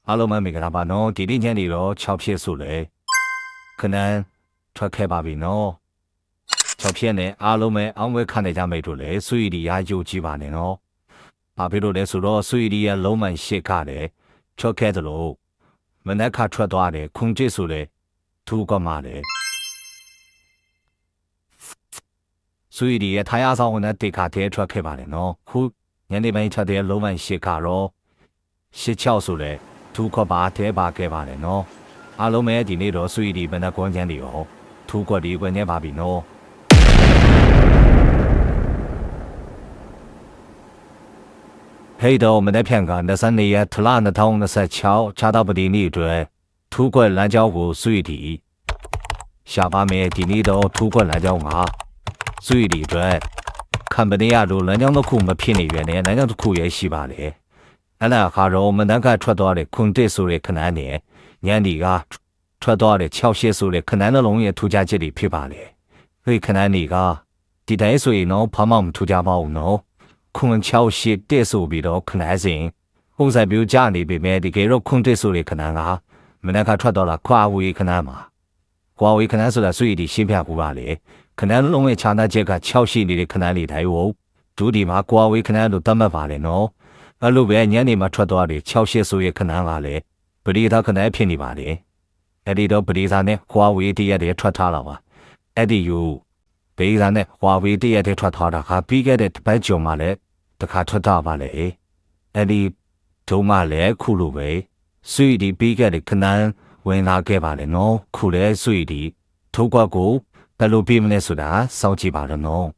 阿罗们每个大巴喏，弟弟年里咯，钞票数嘞，可能出开把币喏，钞票呢，阿罗们安慰看得家没住嘞，所以你也有几万的喏，把币路来数咯，所以你也老们写卡嘞，出开的咯，门那卡出多嘞，控制数嘞，图个嘛嘞，所以你他也上我那地卡贴出开把嘞喏，苦，人哋们出的老们写卡咯，写钞数嘞。图个把贴把给把嘞喏，阿老妹的那罗水里边的关键里哦，图个里边的把比喏。黑的我们的片个那三年特拉那汤那是桥查到不的你追，图个蓝椒湖水里，下把妹的你都图个蓝椒啊，水里追，看不得呀路蓝椒的苦么便宜原来蓝椒的苦也稀巴嘞。俺那哈肉我们那个出到的空对数的可难的，年底个出到的巧些数的可难的农业土家这里批发的，所以可难的个地带所以喏，怕嘛土家包喏，空巧些对数比到可难性，我在比如家里边买的给肉空对数的可难啊，我那个出到了跨位可难嘛，跨位可难是了所以的芯片股吧嘞，可难的农业强那这个巧些里的可难里台哦，主地嘛跨位可难都怎么发的喏。而路边年里嘛出多的，巧些数也可难啊嘞，不离他可难便宜吧嘞，那里头不离他呢，华为的也得出他了哇，那里有，别人呢，华为的也得出他了，还比个的白酒嘛嘞，都看出他吧嘞，那里走嘛嘞苦路呗，水里比个的可难，为哪个吧嘞喏，苦嘞水里，透过过，在路边么嘞说的少几把人喏。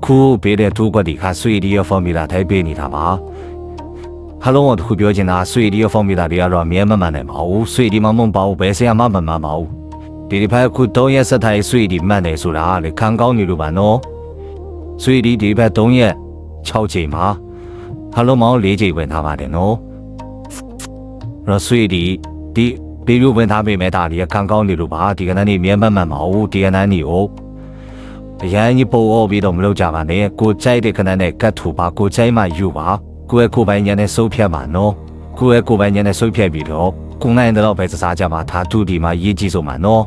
ခုပေးတဲ့တူကွက်ဒီခါဆွေဒီရဲ့ formula ထိုက်ပေးနေတာပါဟလုံးကိုတခုပြောချင်တာဆွေဒီရဲ့ formula တွေကတော့အမြဲမမှန်နိုင်ပါဘူးဆွေဒီမှမပေါ့ဘယ်ဆရာမှမမှန်ပါဘူးဒီဘက်ခု3ရက်ဆက်ထိုင်ဆွေဒီမှန်တယ်ဆိုတာလေခံကောင်းနေလို့ပါနော်ဆွေဒီဘက်3ရက်6ချိန်မှာဟလုံးမောင်း4ချိန်ဝင်ထားပါတယ်နော်ရဆွေဒီဒီလိုဝင်ထားပေမဲ့ဒါလေးခံကောင်းနေလို့ပါဒီကနေ့နေမြဲမှန်ပါဘူးဒီကနေ့နေကိုအရန်ကြီးပို့ဩပြီးတော့မလုပ်ကြပါနဲ့ကိုကြိုက်တဲ့ခဏနဲ့ကတ်ထူပါကိုကြိုက်မှယူပါကိုယ့်ကိုယ်ပိုင်ဉာဏ်နဲ့စိုးဖြတ်ပါနော်ကိုယ့်ကိုယ်ပိုင်ဉာဏ်နဲ့စိုးဖြတ်ပြီးတော့ကိုနိုင်တော့ပဲစားကြမှာဒါတူဒီမှာရေးကြည့်ဆုံးပါနော်